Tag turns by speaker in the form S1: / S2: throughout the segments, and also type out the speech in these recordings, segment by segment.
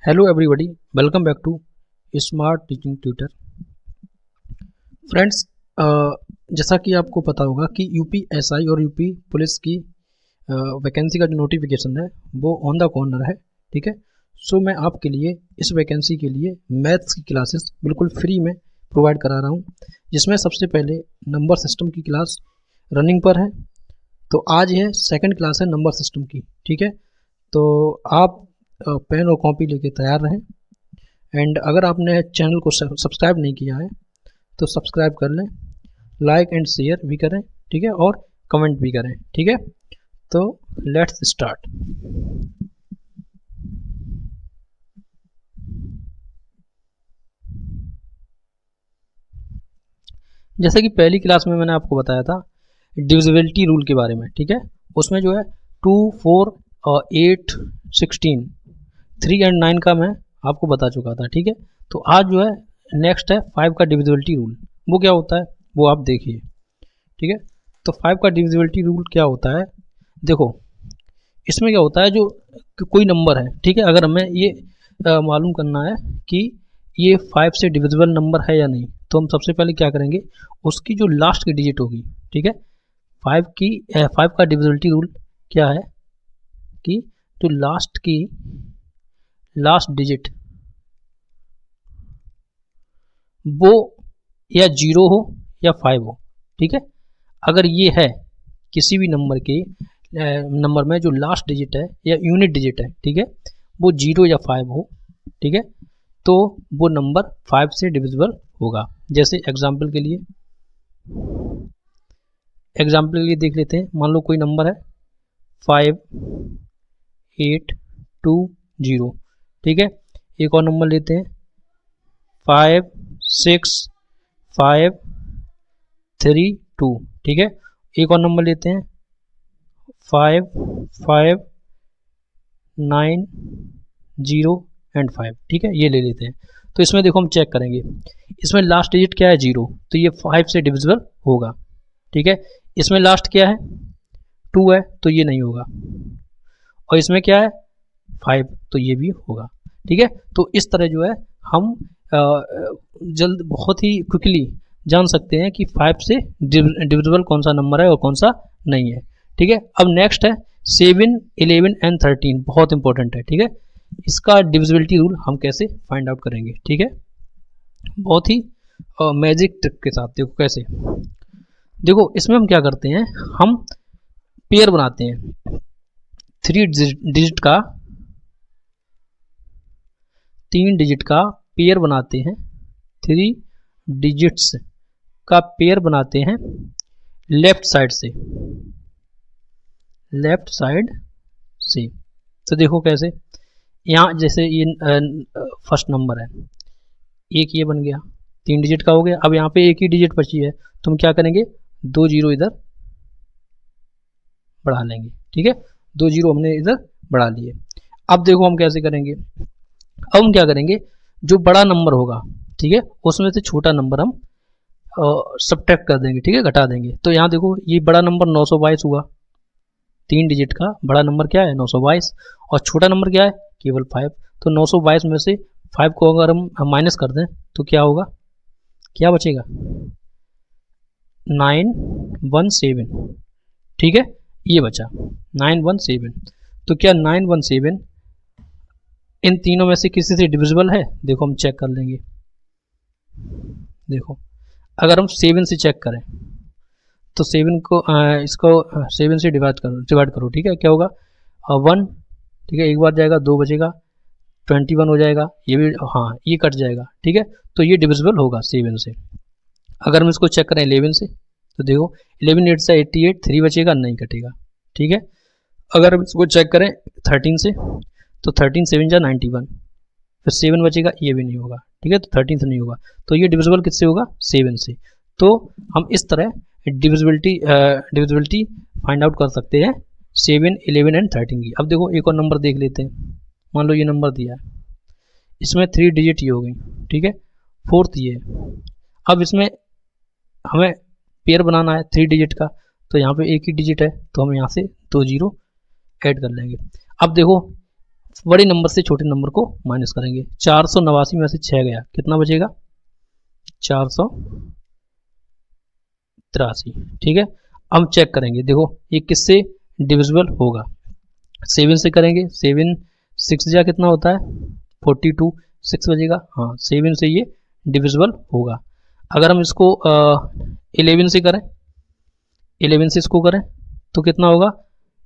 S1: Hello everybody, welcome back to smart teaching tutor. Friends, जैसा कि आपको पता होगा कि यूपीएसआई और यूपी पुलिस की वैकेंसी का जो नोटिफिकेशन है वो ऑन द कॉर्नर है। ठीक है, सो मैं आपके लिए इस वैकेंसी के लिए मैथ्स की क्लासेस बिल्कुल फ्री में प्रोवाइड करा रहा हूँ, जिसमें सबसे पहले नंबर सिस्टम की क्लास रनिंग पर है। तो आज है सेकंड क्लास है नंबर सिस्टम की। ठीक है, तो आप पेन और कॉपी लेके तैयार रहें। एंड अगर आपने चैनल को सब्सक्राइब नहीं किया है तो सब्सक्राइब कर लें, लाइक एंड शेयर भी करें। ठीक है, और कमेंट भी करें। ठीक है, तो लेट्स स्टार्ट। जैसे कि पहली क्लास में मैंने आपको बताया था डिविजिबिलिटी रूल के बारे में। ठीक है, उसमें जो है 2, 4, 8, 16, 3 एंड 9 का मैं आपको बता चुका था। ठीक है, तो आज जो है नेक्स्ट है 5 का डिविजिबिलिटी रूल। वो क्या होता है वो आप देखिए। ठीक है, तो 5 का डिविजिबिलिटी रूल क्या होता है, देखो इसमें क्या होता है, जो कोई नंबर है, ठीक है, अगर हमें ये मालूम करना है कि ये 5 से डिविजिबल नंबर है या नहीं, तो हम सबसे पहले क्या करेंगे, उसकी जो लास्ट की डिजिट होगी। ठीक है, 5 का डिविजिबिलिटी रूल क्या है कि जो लास्ट डिजिट वो या 0 हो या 5 हो। ठीक है, अगर ये है किसी भी नंबर में जो लास्ट डिजिट है या यूनिट डिजिट है, ठीक है, वो 0 या 5 हो, ठीक है, तो वो नंबर 5 से डिविजिबल होगा। जैसे एग्जाम्पल के लिए देख लेते हैं। मान लो कोई नंबर है 5, 8, 2, 0। ठीक है, एक और नंबर लेते हैं 5, 6, 5, 3, 2। ठीक है, एक और नंबर लेते हैं 5, 5, 9, 0 एंड 5। ठीक है, ये ले लेते हैं। तो इसमें देखो हम चेक करेंगे, इसमें लास्ट डिजिट क्या है 0, तो ये 5 से डिविजिबल होगा। ठीक है, इसमें लास्ट क्या है 2 है, तो ये नहीं होगा। और इसमें क्या है 5, तो ये भी होगा। ठीक है, तो इस तरह जो है हम बहुत ही क्विकली जान सकते हैं कि 5 से डिविजिबल कौन सा नंबर है और कौन सा नहीं है। ठीक है, अब नेक्स्ट है 7, 11 एंड 13, बहुत इंपॉर्टेंट है। ठीक है, इसका डिविजिबिलिटी रूल हम कैसे फाइंड आउट करेंगे। ठीक है, बहुत ही मैजिक ट्रिक के साथ। देखो कैसे, देखो इसमें हम क्या करते हैं, हम पेयर बनाते हैं 3 डिजिट का पेयर बनाते हैं, 3 डिजिट्स का पेयर बनाते हैं लेफ्ट साइड से। तो देखो कैसे, यहाँ जैसे ये फर्स्ट नंबर है, एक ये बन गया, 3 डिजिट का हो गया। अब यहाँ पे एक ही डिजिट बची है, तो हम क्या करेंगे 2 0 इधर बढ़ा लेंगे। ठीक है, 2 0 हमने इधर बढ़ा लिए। अब देखो हम कैसे करेंगे, अब हम क्या करेंगे, जो बड़ा नंबर होगा, ठीक है, उसमें से छोटा नंबर हम सब्ट्रैक्ट कर देंगे। ठीक है, घटा देंगे। तो यहाँ देखो ये बड़ा नंबर 922 हुआ, 3 डिजिट का बड़ा नंबर क्या है 922, और छोटा नंबर क्या है केवल 5। तो 922 में से 5 को अगर हम माइनस कर दें तो क्या होगा, क्या बचेगा 917। ठीक है, ये बचा 917। तो क्या 917 इन तीनों में से किसी से डिविजिबल है, देखो हम चेक कर लेंगे। देखो अगर हम 7 से चेक करें तो 7 को इसको 7 से डिवाइड करो। ठीक है, क्या होगा 1। ठीक है, एक बार जाएगा, 2 बचेगा, 21 हो जाएगा, ये भी हाँ ये कट जाएगा। ठीक है, तो ये डिविजिबल होगा 7 से। अगर हम इसको चेक करें 11 से, तो देखो 11 8 से 88, 3 बचेगा, नहीं कटेगा। ठीक है, अगर हम इसको चेक करें 13 से, तो 13 7 जा 91, फिर 7 बचेगा, ये भी नहीं होगा। ठीक है, तो 13 से नहीं होगा, तो ये डिविजिबल किससे होगा 7 से। तो हम इस तरह डिविजिबिलिटी फाइंड आउट कर सकते हैं 7, 11 एंड 13 की। अब देखो एक और नंबर देख लेते हैं। मान लो ये नंबर दिया है, इसमें 3 डिजिट ये हो गई। ठीक है, 4th ये है। अब इसमें हमें पेयर बनाना है 3 डिजिट का, तो यहाँ पे एक ही डिजिट है, तो हम यहाँ से 2 0 ऐड कर लेंगे। अब देखो बड़े नंबर से छोटे नंबर को माइनस करेंगे। 489 में से 6 गया, कितना बचेगा? 483। ठीक है, हम चेक करेंगे, देखो ये किससे डिविजिबल होगा। 7 से करेंगे, 7 6 जा कितना होता है? 42, 6 बजेगा। हाँ, 7 से ये डिविजिबल होगा। अगर हम इसको 11 से करें, 11 से इसको करें तो कितना होगा?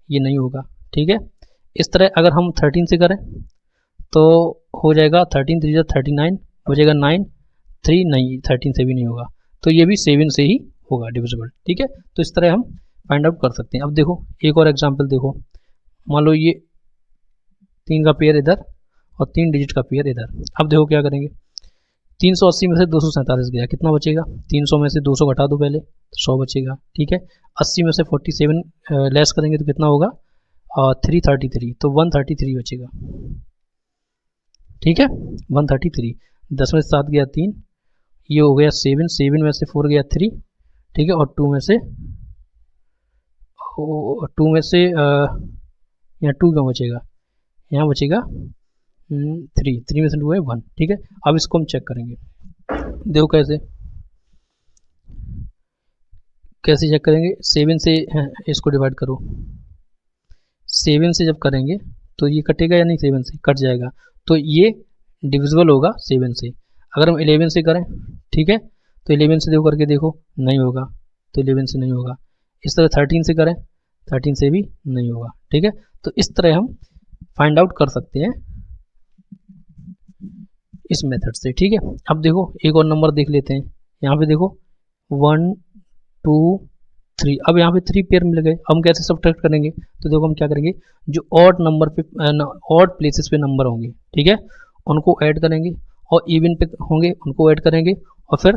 S1: ये नहीं होगा। ठीक है, इस तरह अगर हम 13 से करें तो हो जाएगा 13 3 39 बचेगा 9, 3 नहीं, 13 से भी नहीं होगा, तो ये भी 7 से ही होगा डिविजिबल। ठीक है, तो इस तरह हम फाइंड आउट कर सकते हैं। अब देखो एक और एग्जांपल देखो, मान लो ये 3 का पेयर इधर और 3 डिजिट का पेयर इधर। अब देखो क्या करेंगे, 380 में से 247 गया, कितना बचेगा? 300 में से 200 घटा दो पहले, 100 बचेगा। ठीक है, 80 में से 47 लेस करेंगे तो कितना होगा? 333, तो 133 बचेगा। ठीक है, 133। 10 में से 7 गया 3, ये हो गया 7, 7 में से 4 गया 3। ठीक है, और 2 में से यहाँ 2 क्यों बचेगा? यहाँ बचेगा 3 में से 2 है 1। ठीक है, अब इसको हम चेक करेंगे, देखो कैसे चेक करेंगे। 7 से इसको डिवाइड करो, 7 से जब करेंगे तो ये कटेगा या नहीं? 7 से कट जाएगा, तो ये डिविजिबल होगा 7 से। अगर हम 11 से करें, ठीक है, तो 11 से देखो करके देखो, नहीं होगा, तो 11 से नहीं होगा। इस तरह 13 से करें, 13 से भी नहीं होगा। ठीक है, तो इस तरह हम फाइंड आउट कर सकते हैं इस मेथड से। ठीक है, अब देखो एक और नंबर देख लेते हैं। यहाँ पे देखो 1 2 3, अब यहाँ पे 3 पेयर मिल गए। हम कैसे सब्ट्रैक्ट करेंगे? तो देखो हम क्या करेंगे, जो ऑड नंबर पे ऑड प्लेसेस पे नंबर होंगे, ठीक है, उनको ऐड करेंगे, और इवन पे होंगे उनको ऐड करेंगे, और फिर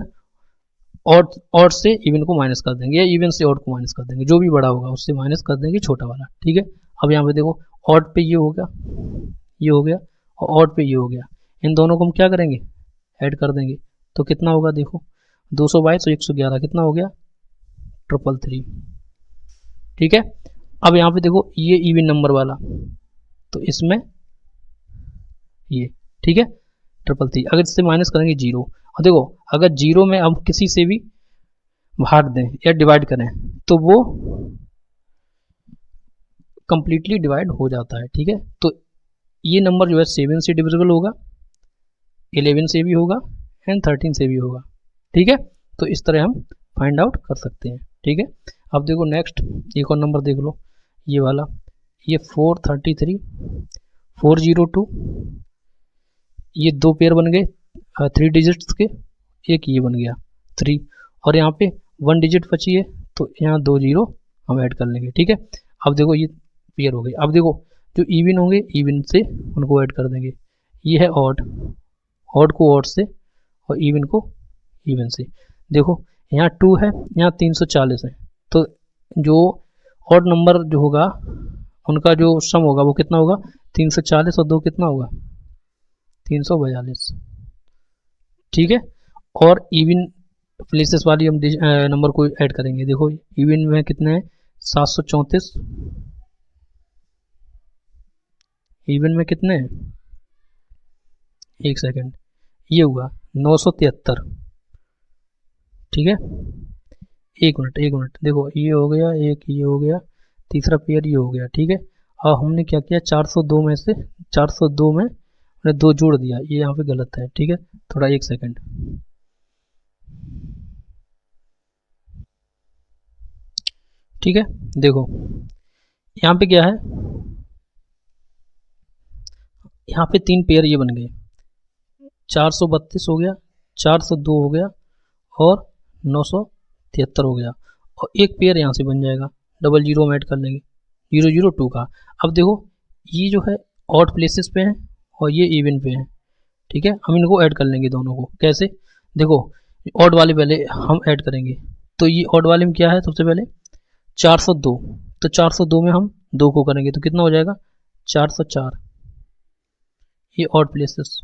S1: ऑड से इवन को माइनस कर देंगे, या इवन से ऑड को माइनस कर देंगे, जो भी बड़ा होगा उससे माइनस कर देंगे छोटा वाला। ठीक है, अब यहाँ पे देखो ऑड पे ये हो गया, ये हो गया, और ऑड पे ये हो गया, इन दोनों को हम क्या करेंगे? ऐड कर देंगे, तो कितना होगा? देखो 222 और 111 कितना हो गया? 333। ठीक है, अब यहाँ पे देखो ये इवन नंबर वाला, तो इसमें ये, ठीक है, 333। अगर इससे माइनस करेंगे 0, और देखो अगर 0 में हम किसी से भी भाग दें या डिवाइड करें तो वो कंप्लीटली डिवाइड हो जाता है। ठीक है, तो ये नंबर जो है 7 से डिविजिबल होगा, 11 से भी होगा, एंड 13 से भी होगा। ठीक है, तो इस तरह हम फाइंड आउट कर सकते हैं। ठीक है, अब देखो नेक्स्ट एक और नंबर देख लो, ये वाला, ये 433 402, ये 2 पेयर बन गए 3 डिजिट्स के, एक ये बन गया 3, और यहाँ पे 1 डिजिट बची है, तो यहाँ 2 0 हम ऐड कर लेंगे। ठीक है, अब देखो ये पेयर हो गई। अब देखो जो इवन होंगे इवन से उनको ऐड कर देंगे, ये है ऑड, ऑड को ऑड से और इवन को इवन से। देखो यहाँ 2 है, यहाँ 340 है, तो जो ऑड नंबर जो होगा उनका जो सम होगा वो कितना होगा? 340 और 2 कितना होगा? 342। ठीक है, और इवन प्लेसेस वाली हम नंबर को ऐड करेंगे। देखो इवन में कितने हैं? 734, इवन में कितने हैं? एक सेकंड, ये हुआ 973। ठीक है, एक मिनट, देखो ये हो गया, एक ये हो गया, तीसरा पेयर ये हो गया। ठीक है, और हमने क्या किया, 402 में से 402 में हमने 2 जोड़ दिया, ये यहाँ पे गलत है। ठीक है, थोड़ा एक सेकंड, ठीक है, देखो यहाँ पे क्या है, यहाँ पे 3 पेयर ये बन गए, 432 हो गया, 402 हो गया, और 973 हो गया, और एक पेयर यहाँ से बन जाएगा, डबल जीरो में ऐड कर लेंगे, 002 का। अब देखो ये जो है ऑड प्लेसेस पे है और ये इवन पे है। ठीक है, हम इनको ऐड कर लेंगे दोनों को। कैसे? देखो ऑड वाले पहले हम ऐड करेंगे, तो ये ऑड वाले में क्या है, सबसे पहले 402, तो 402 में हम 2 को करेंगे तो कितना हो जाएगा? 404, ये ऑड प्लेसेस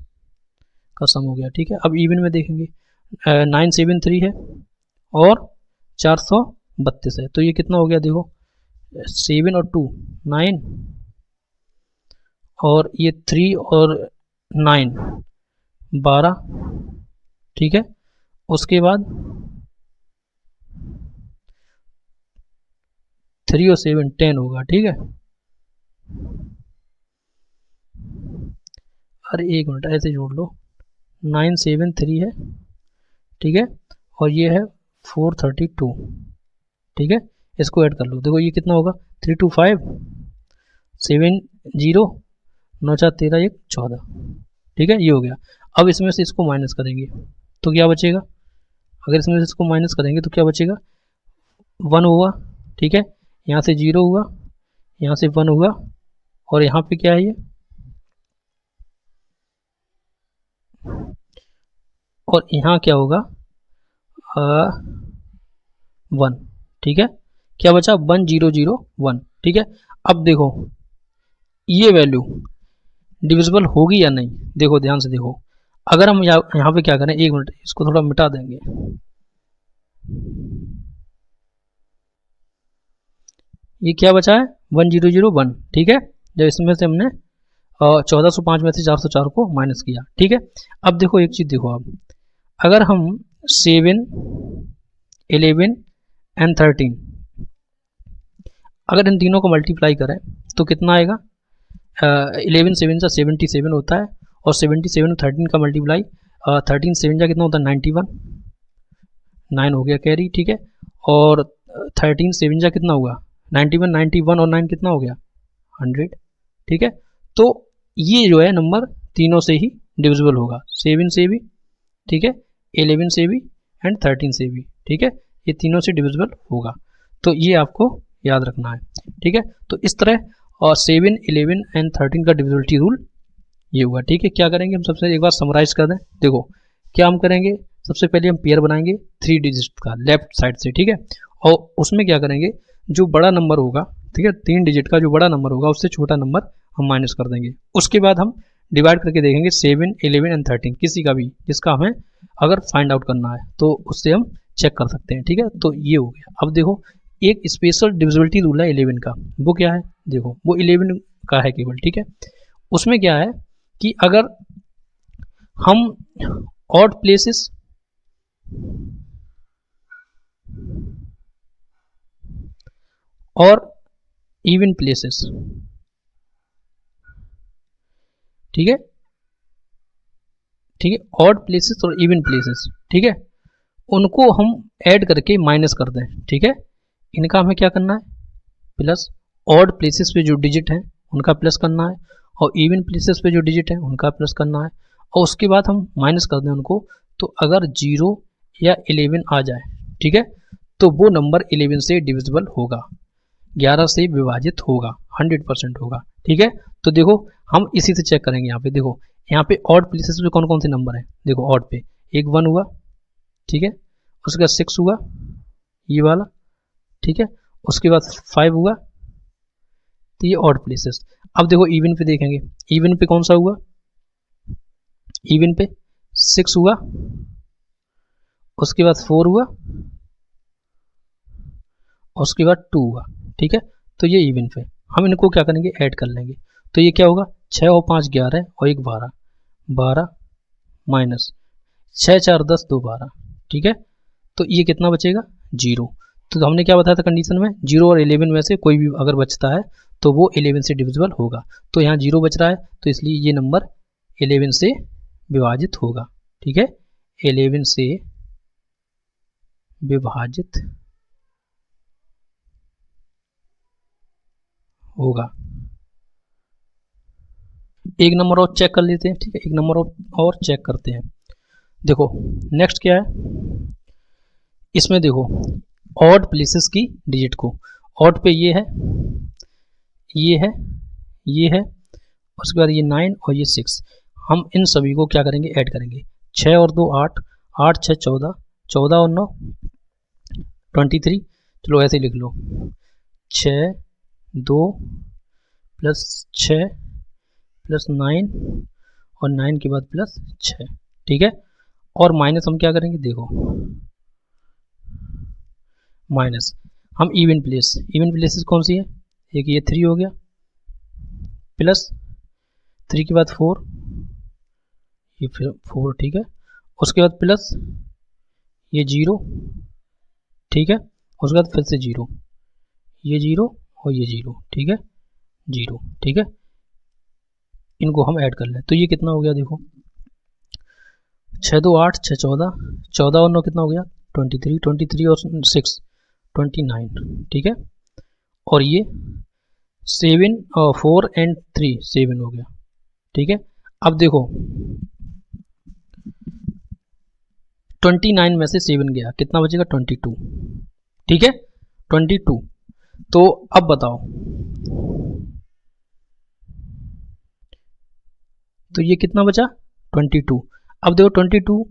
S1: का सम हो गया। ठीक है, अब इवन में देखेंगे 973 है और 432 है, तो ये कितना हो गया? देखो 7 और 2 9, और ये 3 और 9 12, ठीक है। उसके बाद 3 और 7 10 होगा, ठीक है। अरे एक मिनट, ऐसे जोड़ लो, 9 7 3 है, ठीक है, और ये है 432, ठीक है। इसको ऐड कर लो, देखो ये कितना होगा, 325 7 0 9 4 13 1 14, ठीक है, ये हो गया। अब इसमें से इसको माइनस करेंगे तो क्या बचेगा, अगर इसमें से इसको माइनस करेंगे तो क्या बचेगा, 1 हुआ, ठीक है। यहाँ से 0 हुआ, यहाँ से 1 हुआ, और यहाँ पे क्या है ये, और यहाँ क्या होगा, 1, ठीक है। क्या बचा, 1 0 0 1, ठीक है। अब देखो ये वैल्यू डिविजिबल होगी या नहीं, देखो ध्यान से देखो। अगर हम यहाँ पे क्या करें, एक मिनट इसको थोड़ा मिटा देंगे, ये क्या बचा है, 1 0 0 1, ठीक है। जब इसमें से हमने 1405 में से 404 को माइनस किया, ठीक है। अब देखो एक चीज देखो, आप अगर हम 7 11 एंड 13 अगर इन तीनों को मल्टीप्लाई करें तो कितना आएगा, 11 7 जा 77 होता है, और 77 13 का मल्टीप्लाई 13 7 जा कितना होता है, 91, 9 हो गया कैरी, ठीक है। और 13 7 जा कितना हुआ, 91, 91 और 9 कितना हो गया, 100, ठीक है। तो ये जो है नंबर तीनों से ही डिविजिबल होगा, 7 से भी, ठीक है, 11 से भी एंड 13 से भी, ठीक है। ये तीनों से डिविजिबल होगा, तो ये आपको याद रखना है, ठीक है। तो इस तरह और 7 11 एंड 13 का डिविजिबिलिटी रूल ये हुआ, ठीक है। क्या करेंगे हम, सबसे एक बार समराइज कर दें, देखो क्या हम करेंगे, सबसे पहले हम पेयर बनाएंगे 3 डिजिट का लेफ्ट साइड से, ठीक है। और उसमें क्या करेंगे, जो बड़ा नंबर होगा, ठीक है, 3 डिजिट का जो बड़ा नंबर होगा उससे छोटा नंबर हम माइनस कर देंगे। उसके बाद हम डिवाइड करके देखेंगे 7 11 एंड 13 किसी का भी जिसका हमें अगर फाइंड आउट करना है तो उससे हम चेक कर सकते हैं, ठीक है। तो ये हो गया। अब देखो एक स्पेशल डिविजिबिलिटी रूल है 11 का, वो क्या है, देखो वो 11 का है केवल, ठीक है। उसमें क्या है कि अगर हम ऑड प्लेसेस और इवन प्लेसेस, ठीक है, ठीक है, ऑड प्लेसेस और इवन प्लेसेस, ठीक है, उनको हम ऐड करके माइनस कर दें, ठीक है। इनका हमें क्या करना है, प्लस, ऑड प्लेसेस पे जो डिजिट हैं उनका प्लस करना है, और इवन प्लेसेस पे जो डिजिट है उनका प्लस करना है, और उसके बाद हम माइनस कर दें उनको। तो अगर 0 या 11 आ जाए, ठीक है, तो वो नंबर 11 से डिविजिबल होगा, 11 से विभाजित होगा, 100% होगा, ठीक है। तो देखो हम इसी से चेक करेंगे, यहाँ पे देखो, यहाँ पे ऑड प्लेसेस पे कौन कौन से नंबर हैं, देखो ऑड पे एक 1 हुआ, ठीक है, उसके बाद 6 हुआ ये वाला, ठीक है, उसके बाद 5 हुआ, तो ये ऑड प्लेसेस। अब देखो इवन पे देखेंगे, इवन पे कौन सा हुआ, इवन पे 6 हुआ, उसके बाद 4 हुआ, उसके बाद 2 हुआ, ठीक है। तो ये इवन पे हम इनको क्या करेंगे, ऐड कर लेंगे। तो ये क्या होगा, 6 और 5 11 और 1 12, 12 माइनस 6 4 10 2 12, ठीक है। तो ये कितना बचेगा, 0। तो हमने क्या बताया था कंडीशन में, 0 और 11 में से कोई भी अगर बचता है तो वो 11 से डिविजिबल होगा। तो यहाँ 0 बच रहा है तो इसलिए ये नंबर 11 से विभाजित होगा, ठीक है, 11 से विभाजित होगा। एक नंबर और चेक कर लेते हैं, ठीक है, एक नंबर और चेक करते हैं। देखो नेक्स्ट क्या है, इसमें देखो ऑड प्लेसेस की डिजिट को, ऑड पे ये है, ये है, ये है, उसके बाद ये 9 और ये 6, हम इन सभी को क्या करेंगे, ऐड करेंगे। 6 और 2 8, 8 6 14, 14 और 9 23, चलो ऐसे लिख लो, 6 2 प्लस 6 प्लस 9 और 9 के बाद प्लस 6, ठीक है। और माइनस हम क्या करेंगे, देखो माइनस हम इवन प्लेसेस कौन सी है, एक ये 3 हो गया, प्लस 3 के बाद 4, ये फिर 4, ठीक है। उसके बाद प्लस ये 0, ठीक है। उसके बाद फिर से 0, ये 0 और ये 0, ठीक है, 0, ठीक है। इनको हम ऐड कर लें तो ये कितना हो गया, देखो 6 2 8, 6 14, 14 और 9 कितना हो गया 23, 23 और 6 29, ठीक है। और ये 7 और 4 एंड 3 7 हो गया, ठीक है। अब देखो 29 में से 7 गया, कितना बचेगा 22, ठीक है, 22। तो अब बताओ, तो ये कितना बचा 22। अब देखो 22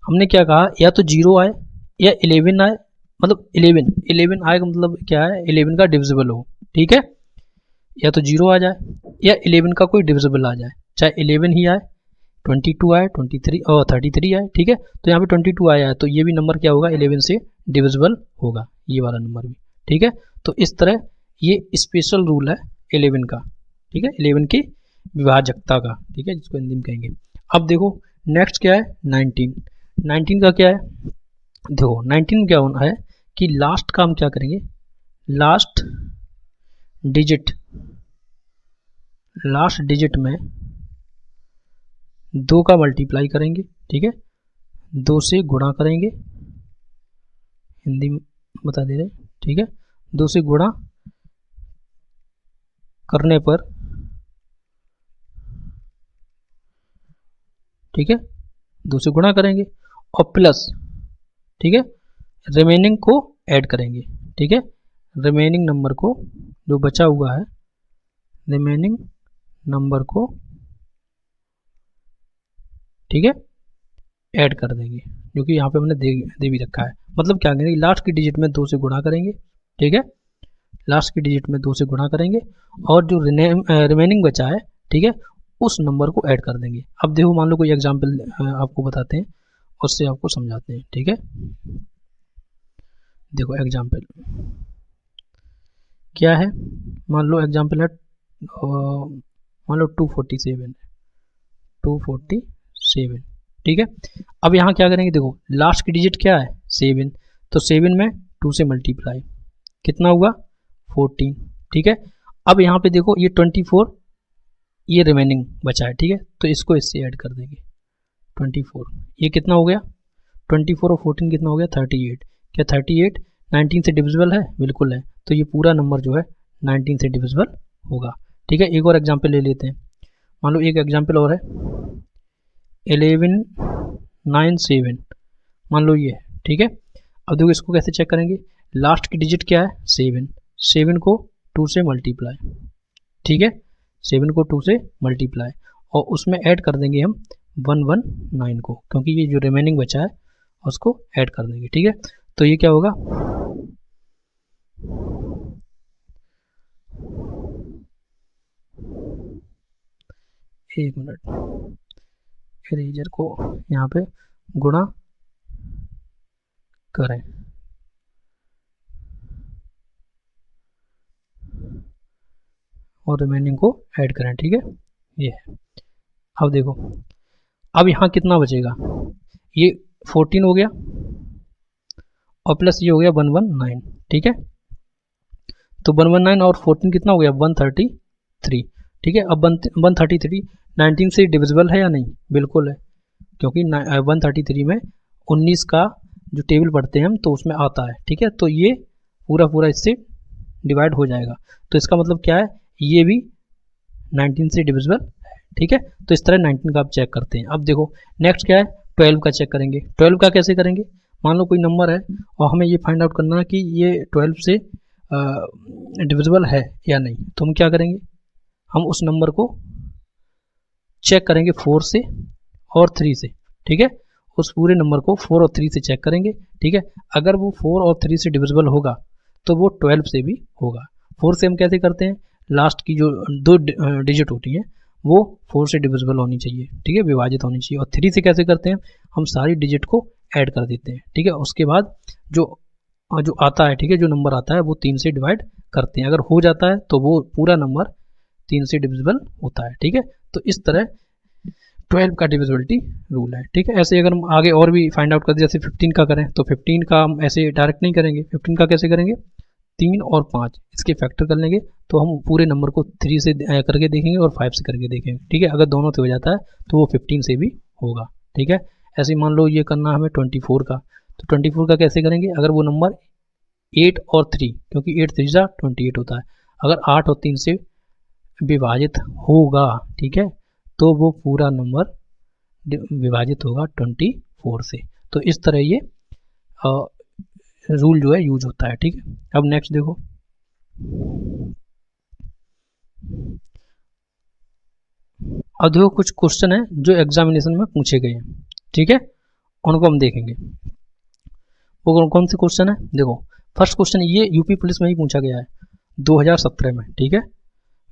S1: हमने क्या कहा, या तो 0 आए या 11 आए, मतलब 11 आएगा, मतलब क्या है 11 का डिविजिबल हो, ठीक है। या तो 0 आ जाए या 11 का कोई डिविजिबल आ जाए, चाहे 11 ही आए, 22 आए, 23 और 33 आए, ठीक है। तो यहाँ पे 22 आया है तो ये भी नंबर क्या होगा 11 से डिविजिबल होगा, ये वाला नंबर भी, ठीक है। तो इस तरह ये स्पेशल रूल है 11 का, ठीक है, 11 की विभाजकता का, ठीक है, जिसको हिंदी में कहेंगे। अब देखो नेक्स्ट क्या है 19, 19 का क्या है, देखो 19 क्या होना है कि लास्ट का हम क्या करेंगे, लास्ट डिजिट में 2 का मल्टीप्लाई करेंगे, ठीक है, 2 से गुणा करेंगे, हिंदी में बता दे रहे, ठीक है, 2 से गुणा करने पर, ठीक है, 2 से गुणा करेंगे और प्लस, ठीक है, रिमेनिंग को ऐड करेंगे, ठीक है, रिमेनिंग नंबर को जो बचा हुआ है, रिमेनिंग नंबर को, ठीक है, ऐड कर देंगे, जो कि यहाँ पे हमने दे भी रखा है। मतलब क्या करेंगे, लास्ट की डिजिट में 2 से गुणा करेंगे, ठीक है, लास्ट की डिजिट में 2 से गुणा करेंगे और जो रिमेनिंग बचा है, ठीक है, उस नंबर को ऐड कर देंगे। अब देखो मान लो कोई एग्जांपल आपको बताते हैं, उससे आपको समझाते हैं, ठीक है। देखो एग्जांपल क्या है, मान लो एग्जांपल है, मान लो 247, ठीक है। अब यहाँ क्या करेंगे, देखो लास्ट की डिजिट क्या है 7, तो 7 में 2 से मल्टीप्लाई कितना हुआ 14, ठीक है। अब यहाँ पे देखो ये 24 ये रिमेनिंग बचा है, ठीक है, तो इसको इससे ऐड कर देंगे 24, ये कितना हो गया 24 और 14 कितना हो गया 38, क्या 38 19 से डिविजिबल है, बिल्कुल है, तो ये पूरा नंबर जो है 19 से डिविजिबल होगा, ठीक है। एक और एग्जांपल ले लेते हैं, मान लो एक एग्जांपल और है 1197, मान लो ये है, ठीक है। अब देखो इसको कैसे चेक करेंगे, लास्ट की डिजिट क्या है 7, 7 को 2 से मल्टीप्लाई, ठीक है, 7 को 2 से मल्टीप्लाई और उसमें ऐड कर देंगे हम 119 को, क्योंकि ये जो रिमेनिंग बचा है उसको ऐड कर देंगे, ठीक है। तो ये क्या होगा, एक मिनट, इरेजर को यहाँ पे गुणा करें और रिमेनिंग को ऐड करें, ठीक है, ये है। अब देखो अब यहाँ कितना बचेगा, ये 14 हो गया और प्लस ये हो गया 119, ठीक है। तो 119 और 14 कितना हो गया 133, ठीक है। अब 133 19 से डिविजिबल है या नहीं, बिल्कुल है, क्योंकि 133 में 19 का जो टेबल पढ़ते हैं हम तो उसमें आता है, ठीक है। तो ये पूरा इससे डिवाइड हो जाएगा, तो इसका मतलब क्या है ये भी 19 से डिविजिबल है, ठीक है। तो इस तरह 19 का आप चेक करते हैं। अब देखो नेक्स्ट क्या है 12 का चेक करेंगे। 12 का कैसे करेंगे, मान लो कोई नंबर है और हमें ये फाइंड आउट करना है कि ये 12 से डिविजिबल है या नहीं, तो हम क्या करेंगे, हम उस नंबर को चेक करेंगे 4 से और 3 से, ठीक है, उस पूरे नंबर को 4 और 3 से चेक करेंगे, ठीक है। अगर वो 4 और 3 से डिविजिबल होगा तो वो 12 से भी होगा। 4 से हम कैसे करते हैं, लास्ट की जो 2 डिजिट होती हैं वो 4 से डिविजिबल होनी चाहिए, ठीक है, विभाजित होनी चाहिए। और 3 से कैसे करते हैं, हम सारी डिजिट को ऐड कर देते हैं, ठीक है। उसके बाद जो आता है, ठीक है, जो नंबर आता है वो 3 से डिवाइड करते हैं, अगर हो जाता है तो वो पूरा नंबर 3 से डिविजिबल होता है। ठीक है, तो इस तरह 12 का डिविजिबिलिटी रूल है। ठीक है, ऐसे अगर हम आगे और भी फाइंड आउट करते जैसे 15 का करें तो 15 का हम ऐसे डायरेक्ट नहीं करेंगे। 15 का कैसे करेंगे, 3 और 5 इसके फैक्टर कर लेंगे तो हम पूरे नंबर को 3 से करके देखेंगे और 5 से करके देखेंगे। ठीक है, अगर दोनों से हो जाता है तो वो 15 से भी होगा। ठीक है, ऐसे मान लो ये करना हमें 24 का, तो 24 का कैसे करेंगे, अगर वो नंबर 8 और 3, क्योंकि 8 3 जा 28 होता है, अगर 8 और 3 से विभाजित होगा, ठीक है, तो वो पूरा नंबर विभाजित होगा 24 से। तो इस तरह ये रूल जो है यूज होता है। ठीक है, अब नेक्स्ट देखो, अब देखो कुछ क्वेश्चन है जो एग्जामिनेशन में पूछे गए हैं। ठीक है, उनको हम देखेंगे वो कौन से क्वेश्चन है। देखो फर्स्ट क्वेश्चन ये यूपी पुलिस में ही पूछा गया है 2017 में। ठीक है,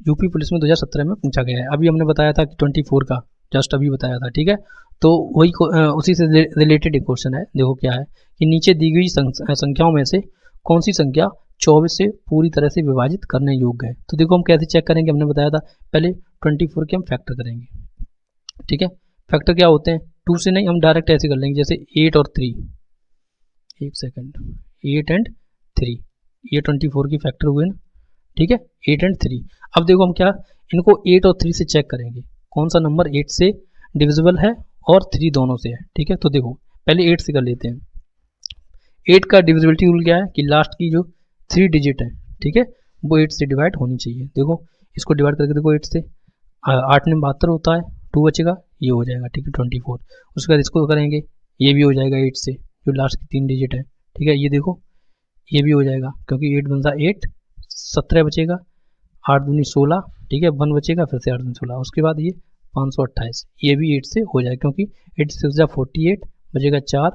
S1: यूपी पुलिस में 2017 में पूछा गया है। अभी हमने बताया था कि 24 का जस्ट अभी बताया था। ठीक है, तो वही उसी से रिलेटेड एक क्वेश्चन है। देखो क्या है कि नीचे दी गई संख्याओं में से कौन सी संख्या 24 से पूरी तरह से विभाजित करने योग्य है। तो देखो हम कैसे चेक करेंगे, हमने बताया था पहले 24 के हम फैक्टर करेंगे। ठीक है, फैक्टर क्या होते हैं, 2 से नहीं, हम डायरेक्ट ऐसे कर लेंगे जैसे 8 और 3, एक सेकेंड, 8 एंड 3, ये 24 की फैक्टर हुए ना। ठीक है, 8 एंड 3। अब देखो हम क्या इनको 8 और 3 से चेक करेंगे कौन सा नंबर 8 से डिविजिबल है और 3 दोनों से है। ठीक है, तो देखो पहले 8 से कर लेते हैं। 8 का डिविजिबिलिटी रूल क्या है कि लास्ट की जो 3 डिजिट है, ठीक है, वो 8 से डिवाइड होनी चाहिए। देखो इसको डिवाइड करके देखो 8 से, 8 में 72 होता है, 2 बचेगा, ये हो जाएगा। ठीक है, 24। उसके बाद इसको करेंगे, ये भी हो जाएगा 8 से, जो लास्ट की 3 डिजिट है। ठीक है, ये देखो ये भी हो जाएगा क्योंकि 8 बनता 8, 17 बचेगा, 8 दूनी 16, ठीक है, 1 बचेगा, फिर से 8 दूनी 16, उसके बाद ये 528, ये भी 8 से हो जाएगा क्योंकि 8 से 48 बचेगा 4,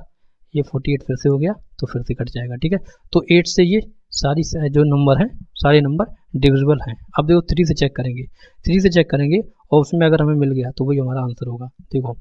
S1: ये 48 फिर से हो गया तो फिर से कट जाएगा। ठीक है, तो 8 से ये सारी जो नंबर हैं सारे नंबर डिविजिबल हैं। अब देखो 3 से चेक करेंगे, 3 से चेक करेंगे और उसमें अगर हमें मिल गया तो वही हमारा आंसर होगा। देखो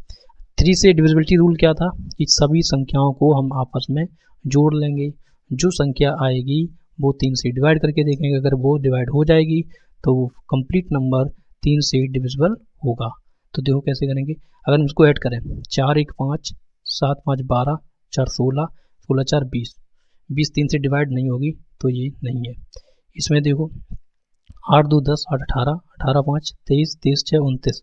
S1: 3 से डिविजिबिलिटी रूल क्या था कि सभी संख्याओं को हम आपस में जोड़ लेंगे, जो संख्या आएगी वो 3 से डिवाइड करके देखेंगे, अगर वो डिवाइड हो जाएगी तो वो कंप्लीट नंबर 3 से डिविजिबल होगा। तो देखो कैसे करेंगे, अगर हम इसको ऐड करें 4 1 5, 7 5 12, 4 16, 16 4 20, 20 3 से डिवाइड नहीं होगी तो ये नहीं है। इसमें देखो 8 2 10, 8 18, 18 5 23, 23 6 29,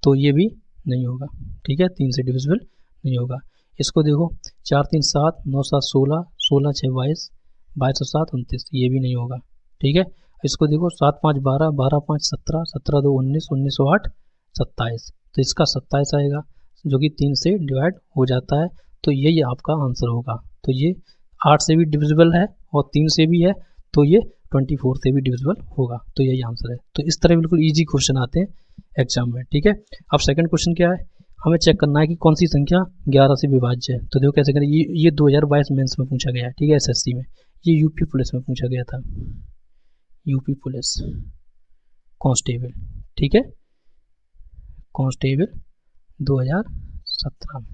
S1: तो ये भी नहीं होगा। ठीक है, 3 से डिविजिबल नहीं होगा। इसको देखो 4 3 7, 9 7 16, 16 6 22, 22 7 29, ये भी नहीं होगा। ठीक है, इसको देखो 7 5 12, 12 5 17, 17 2 19, 19 8 27, तो इसका 27 आएगा जो कि 3 से डिवाइड हो जाता है, तो यही आपका आंसर होगा। तो ये 8 से भी डिविजिबल है और 3 से भी है, तो ये 24 से भी डिविजिबल होगा, तो यही आंसर है। तो इस तरह बिल्कुल इजी क्वेश्चन आते हैं एग्जाम में। ठीक है, अब सेकंड क्वेश्चन क्या है, हमें चेक करना है कि कौन सी संख्या 11 से विभाज्य है। तो देखो कैसे करें, ये 2022 मेंस में पूछा गया है। ठीक है, एसएससी में, ये यूपी पुलिस में पूछा गया था, यूपी पुलिस कांस्टेबल। ठीक है, कांस्टेबल 2017।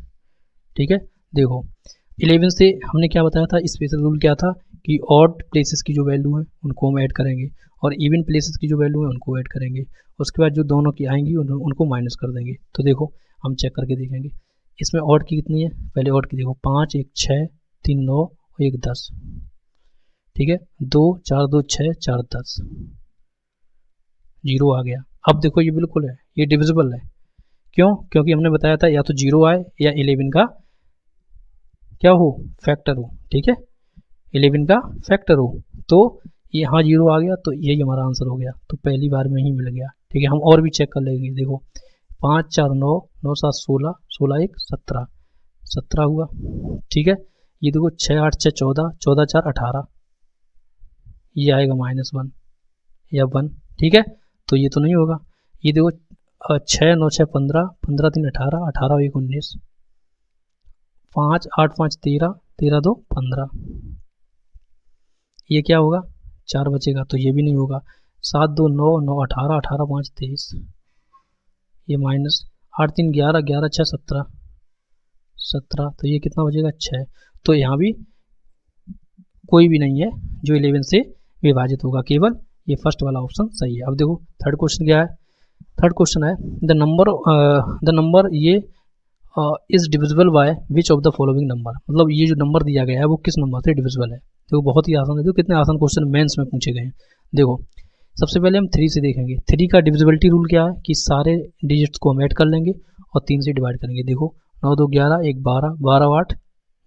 S1: ठीक है, देखो 11 से हमने क्या बताया था, स्पेशल रूल क्या था कि ऑड प्लेसेस की जो वैल्यू है उनको हम ऐड करेंगे और इवन प्लेसेस की जो वैल्यू है उनको ऐड करेंगे, उसके बाद जो दोनों की आएंगी उनको माइनस कर देंगे। तो देखो हम चेक करके देखेंगे इसमें ऑड की कितनी है, पहले ऑड की देखो 5 1 6 3 9 और 1 10। ठीक है, 2 4 2 6 4 10, 0 आ गया। अब देखो ये बिल्कुल है, ये डिविजिबल है। क्यों, क्योंकि हमने बताया था या तो 0 आए या 11 का क्या हो, फैक्टर हो। ठीक है, 11 का फैक्टर हो, तो यहाँ 0 आ गया तो यही हमारा आंसर हो गया, तो पहली बार में ही मिल गया। ठीक है, हम और भी चेक कर लेंगे। देखो 5 4 9, 9 7 16, 16 1 17, 17 हुआ। ठीक है, ये देखो 6 8 6 14, 14 4 18, ये आएगा -1 या 1। ठीक है, तो ये तो नहीं होगा। ये देखो 6 9 6 15, 15 3 18, 18 1 19, 5 8 5 13, 13 2 15, ये क्या होगा, 4 बचेगा, तो ये भी नहीं होगा। 7 2 9, 9 18, 18 5 23, ये माइनस 8 3 11, 11 6 17, 17, तो ये कितना बचेगा 6। तो यहाँ भी कोई भी नहीं है जो 11 से विभाजित होगा, केवल ये फर्स्ट वाला ऑप्शन सही है। अब देखो थर्ड क्वेश्चन क्या है। थर्ड क्वेश्चन है द नंबर ये is divisible by which of the following number, मतलब ये जो नंबर दिया गया है वो किस नंबर से डिविजिबल है। देखो बहुत ही आसान है, देखो कितने आसान क्वेश्चन मेंस में पूछे गए हैं। देखो सबसे पहले हम 3 से देखेंगे। 3 का डिविजिबिलिटी रूल क्या है कि सारे डिजिट्स को हम ऐड कर लेंगे और 3 से डिवाइड करेंगे। देखो 9 2 11, 1 12, 12 8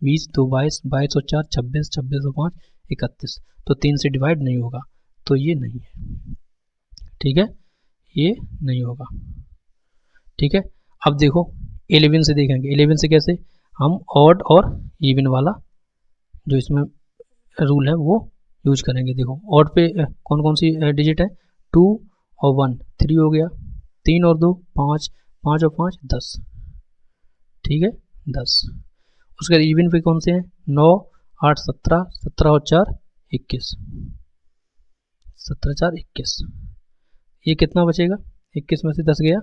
S1: 20, 2 22, 22 और 4 26, 26 और 5 31, तो 3 से डिवाइड नहीं होगा, तो ये नहीं है। ठीक है, ये नहीं होगा। ठीक है, अब देखो 11 से देखेंगे। 11 से कैसे, हम ऑड और इवन वाला जो इसमें रूल है वो यूज करेंगे। देखो ऑड पे कौन कौन सी डिजिट है, 2 और 1, 3 हो गया, 3 और 2 5, 5 और 5 10। ठीक है 10। उसके बाद इवन पे कौन से हैं, 9 8 17, 17 और 4 21, 17 4 21। ये कितना बचेगा, 21 में से 10 गया,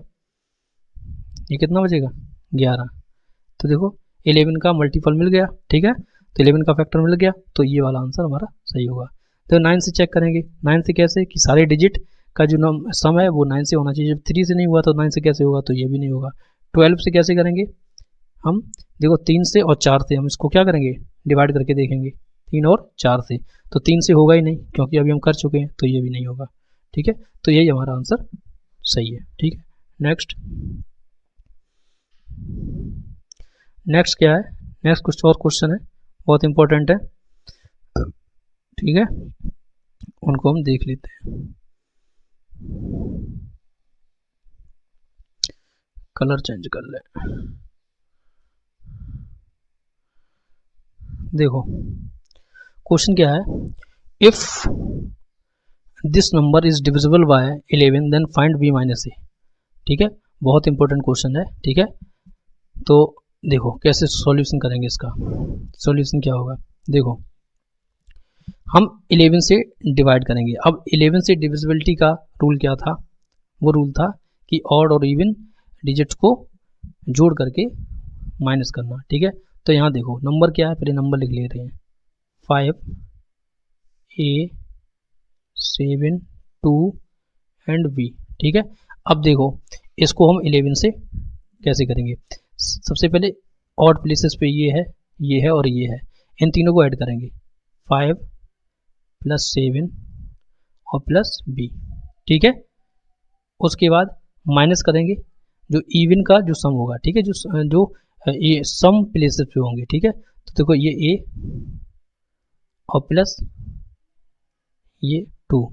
S1: ये कितना बचेगा 11। तो देखो 11 का मल्टीपल मिल गया। ठीक है, तो 11 का फैक्टर मिल गया, तो ये वाला आंसर हमारा सही होगा। तो 9 से चेक करेंगे। 9 से कैसे कि सारे डिजिट का जो सम है वो 9 से होना चाहिए। जब 3 से नहीं हुआ तो 9 से कैसे होगा, तो ये भी नहीं होगा। 12 से कैसे करेंगे हम, देखो 3 से और 4 से हम इसको क्या करेंगे, डिवाइड करके देखेंगे 3 और 4 से, तो 3 से होगा ही नहीं क्योंकि अभी हम कर चुके हैं, तो ये भी नहीं होगा। ठीक है, तो यही हमारा आंसर सही है। ठीक है, नेक्स्ट क्या है, नेक्स्ट कुछ और क्वेश्चन है, बहुत इंपॉर्टेंट है। ठीक है, उनको हम देख लेते हैं। कलर चेंज कर ले। देखो क्वेश्चन क्या है, if this number is divisible by 11 then find b minus a. ठीक है, बहुत इंपॉर्टेंट क्वेश्चन है। ठीक है, तो देखो कैसे सॉल्यूशन करेंगे इसका। सॉल्यूशन क्या होगा, देखो हम 11 से डिवाइड करेंगे। अब 11 से डिविजिबिलिटी का रूल क्या था, वो रूल था कि ऑड और इवन डिजिट्स को जोड़ करके माइनस करना। ठीक है, तो यहाँ देखो नंबर क्या है, पहले नंबर लिख लेते हैं, 5 A 7 2 एंड B। ठीक है, अब देखो इसको हम 11 से कैसे करेंगे। सबसे पहले ऑड प्लेसेस पे ये है और ये है, इन तीनों को ऐड करेंगे, 5 प्लस 7 और प्लस B। ठीक है, उसके बाद माइनस करेंगे जो इवन का जो सम होगा। ठीक है, जो ये सम प्लेसेस पे होंगे। ठीक है, तो देखो ये A और प्लस ये 2।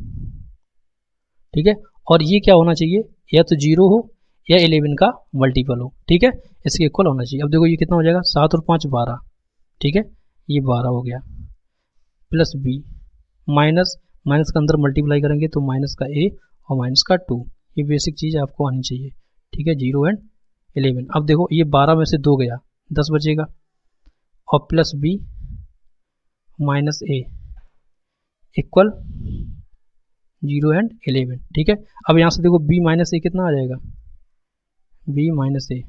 S1: ठीक है, और ये क्या होना चाहिए, या तो 0 हो या 11 का मल्टीपल हो। ठीक है, इसके इक्वल होना चाहिए। अब देखो ये कितना हो जाएगा, 7 और 5 12। ठीक है, ये 12 हो गया, प्लस B माइनस का अंदर मल्टीप्लाई करेंगे तो माइनस का A और माइनस का 2। ये बेसिक चीज़ आपको आनी चाहिए। ठीक है, 0 एंड 11। अब देखो ये 12 में से 2 गया, 10 बचेगा, और plus B minus A equal 0 and 11। ठीक है, अब यहाँ से देखो B माइनस A कितना आ जाएगा, B माइनस A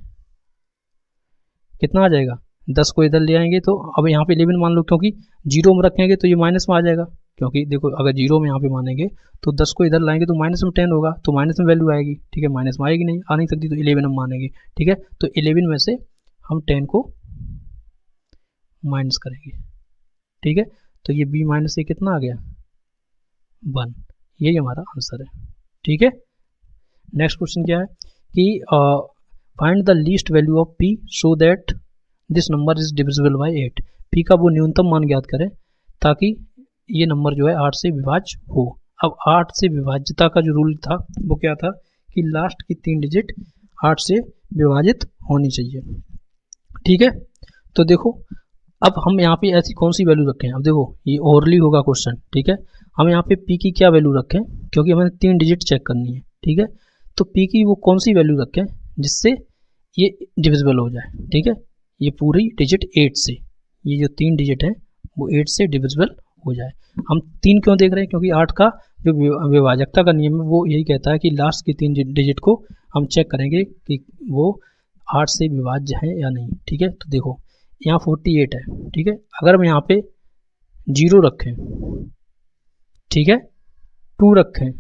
S1: कितना आ जाएगा, 10 को इधर ले आएंगे तो अब यहाँ पे 11 मान लो, क्योंकि 0 में रखेंगे तो ये माइनस में आ जाएगा, क्योंकि देखो अगर 0 में यहाँ पे मानेंगे तो 10 को इधर लाएंगे तो माइनस में 10 होगा, तो माइनस में वैल्यू आएगी। ठीक है, माइनस में आएगी नहीं, आ नहीं सकती, तो 11 में मानेंगे। ठीक है, तो 11 में से हम 10 को माइनस करेंगे। ठीक है, तो ये B माइनस A कितना आ गया, 1। यही हमारा आंसर है। ठीक है, नेक्स्ट क्वेश्चन क्या है कि find the least value of P so that this number is divisible bye 8। P का वो न्यूनतम मान ज्ञात करें ताकि ये नंबर जो है 8 से विभाज्य हो। अब 8 से विभाज्यता का जो रूल था वो क्या था कि लास्ट की 3 डिजिट 8 से विभाजित होनी चाहिए। ठीक है, तो देखो अब हम यहाँ पे ऐसी कौन सी वैल्यू रखें। अब देखो ये ओरली होगा क्वेश्चन। ठीक है, हम यहाँ पे P की क्या वैल्यू रखें, क्योंकि हमें 3 डिजिट चेक करनी है। ठीक है, तो P की वो कौन सी वैल्यू रखें जिससे ये डिविजिबल हो जाए। ठीक है, ये पूरी डिजिट 8 से, ये जो 3 डिजिट है वो 8 से डिविजिबल हो जाए। हम 3 क्यों देख रहे हैं, क्योंकि 8 का जो विभाजकता का नियम है वो यही कहता है कि लास्ट की 3 डिजिट को हम चेक करेंगे कि वो 8 से विभाज्य है या नहीं। ठीक है, तो देखो यहाँ 48 है। ठीक है, अगर हम यहाँ पे 0 रखें, ठीक है, 2 रखें,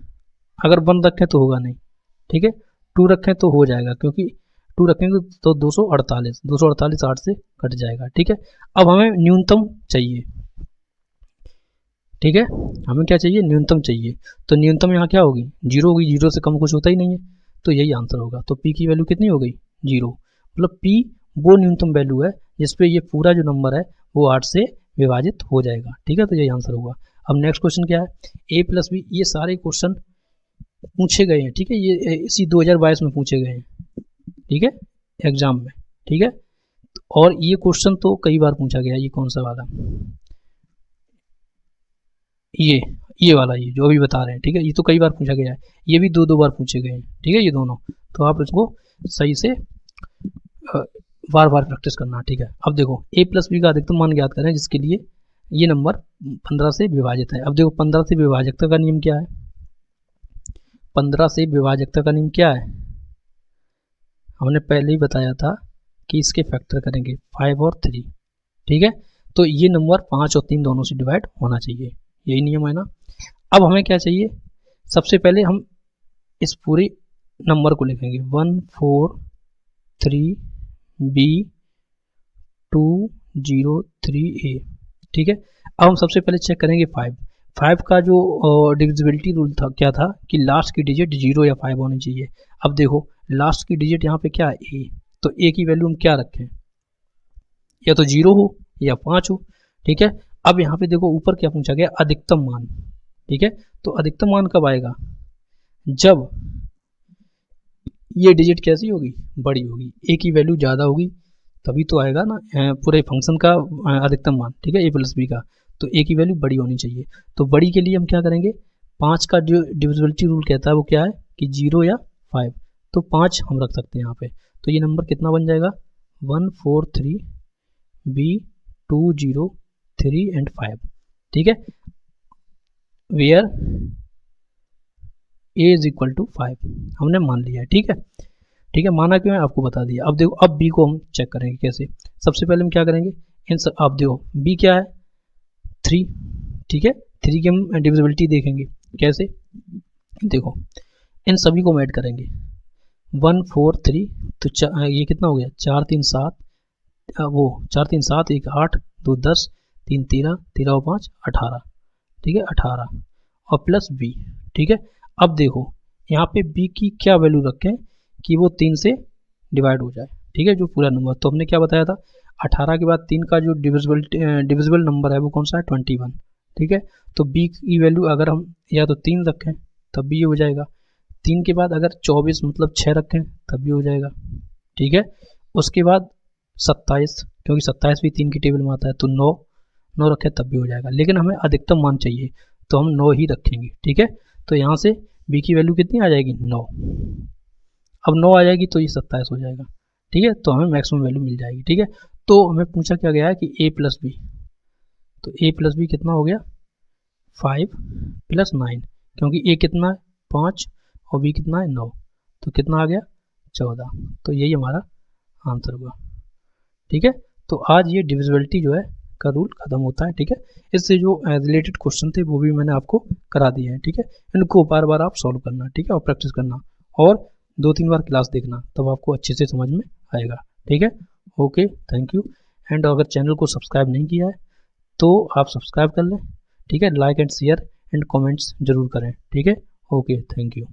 S1: अगर 1 रखें तो होगा नहीं, ठीक है। 2 रखें तो हो जाएगा, क्योंकि 2 रखेंगे तो 248 8 से कट जाएगा, ठीक है। अब हमें न्यूनतम चाहिए, ठीक है, हमें क्या चाहिए, न्यूनतम चाहिए। तो न्यूनतम यहाँ क्या होगी, 0 होगी, 0 से कम कुछ होता ही नहीं है, तो यही आंसर होगा। तो p की वैल्यू कितनी हो गई, 0। मतलब p वो न्यूनतम वैल्यू है जिसपे ये पूरा जो नंबर है वो 8 से विभाजित हो जाएगा, ठीक है। तो यही आंसर होगा। अब नेक्स्ट क्वेश्चन क्या है, a+b, ये सारे क्वेश्चन पूछे गए हैं, ठीक है, ये इसी 2022 में पूछे गए हैं, ठीक है, एग्जाम में, ठीक है। और ये क्वेश्चन तो कई बार पूछा गया, ये कौन सा वाला, ये वाला, ये जो अभी बता रहे हैं, ठीक है, ये तो कई बार पूछा गया है, ये भी 2 बार पूछे गए हैं, ठीक है, ये दोनों। तो आप इसको सही से बार बार प्रैक्टिस करना, ठीक है। अब देखो a+b का अधिकतम मान ज्ञात करें, जिसके लिए ये नंबर 15 से विभाजित है। अब देखो 15 से विभाजकता का नियम क्या है, 15 से विभाजकता का नियम क्या है, हमने पहले ही बताया था कि इसके फैक्टर करेंगे 5 और 3, ठीक है। तो ये नंबर 5 और 3 दोनों से डिवाइड होना चाहिए, यही नियम है ना। अब हमें क्या चाहिए, सबसे पहले हम इस पूरे नंबर को लिखेंगे 143B203A, ठीक है। अब हम सबसे पहले चेक करेंगे 5 का जो डिविजिबिलिटी रूल था, क्या था कि लास्ट की डिजिट 0 या 5 होनी चाहिए। अब देखो लास्ट की डिजिट यहाँ पे क्या है, a, तो a की वैल्यू हम क्या रखें, या तो 0 हो या 5 हो, ठीक है। अब यहाँ पे देखो ऊपर क्या पूछा गया, अधिकतम मान, ठीक है। तो अधिकतम मान कब आएगा, जब ये डिजिट कैसी होगी, बड़ी होगी, a की वैल्यू ज़्यादा होगी, तभी तो आएगा ना पूरे फंक्शन का अधिकतम मान, ठीक है, a+b का। तो a की वैल्यू बड़ी होनी चाहिए। तो बड़ी के लिए हम क्या करेंगे, 5 का जो डिविजिबिलिटी रूल कहता है वो क्या है कि 0 या 5, तो 5 हम रख सकते हैं यहाँ पे। तो ये नंबर कितना बन जाएगा, 143B203 एंड 5, ठीक है, where a is equal to 5 हमने मान लिया है, ठीक है, ठीक है, माना क्यों है आपको बता दिया। अब देखो अब b को हम चेक करेंगे कैसे, सबसे पहले हम क्या करेंगे, इन सब, आप देखो b क्या है 3, ठीक है, 3 की हम डिविजिबिलिटी देखेंगे कैसे, देखो इन सभी को हम ऐड करेंगे 1 4 3, तो ये कितना हो गया 4 3 7, वो 4 3 7 1 8 2 10 3 13 13 और 5 18, ठीक है, 18 और प्लस b, ठीक है। अब देखो यहाँ पे b की क्या वैल्यू रखें कि वो 3 से डिवाइड हो जाए, ठीक है, जो पूरा नंबर। तो हमने क्या बताया था, 18 के बाद 3 का जो डिविजिबल नंबर है वो कौन सा है, 21, ठीक है। तो b की वैल्यू अगर हम या तो 3 रखें तब भी ये हो जाएगा, 3 के बाद अगर 24 मतलब 6 रखें तब भी हो जाएगा, ठीक है। उसके बाद 27, क्योंकि 27 भी 3 की टेबल में आता है, तो 9 रखें तब भी हो जाएगा। लेकिन हमें अधिकतम मान चाहिए तो हम 9 ही रखेंगे, ठीक है। तो यहाँ से b की वैल्यू कितनी आ जाएगी, 9। अब 9 आ जाएगी तो ये 27 हो जाएगा, ठीक है, तो हमें मैक्सिमम वैल्यू मिल जाएगी, ठीक है। तो हमें पूछा क्या गया है कि a+b, तो a+b कितना हो गया 5 + 9, क्योंकि a कितना है 5 और b कितना है 9, तो कितना आ गया 14। तो यही हमारा आंसर हुआ, ठीक है। तो आज ये डिविजिबिलिटी जो है का रूल खत्म होता है, ठीक है। इससे जो रिलेटेड क्वेश्चन थे वो भी मैंने आपको करा दिए हैं, ठीक है। इनको बार बार आप सॉल्व करना, ठीक है, और प्रैक्टिस करना, और 2-3 बार क्लास देखना, तब आपको अच्छे से समझ में आएगा, ठीक है। Okay, thank you. एंड अगर चैनल को सब्सक्राइब नहीं किया है तो आप सब्सक्राइब कर लें, ठीक है, like and share and comments जरूर करें, ठीक है। Okay, thank you.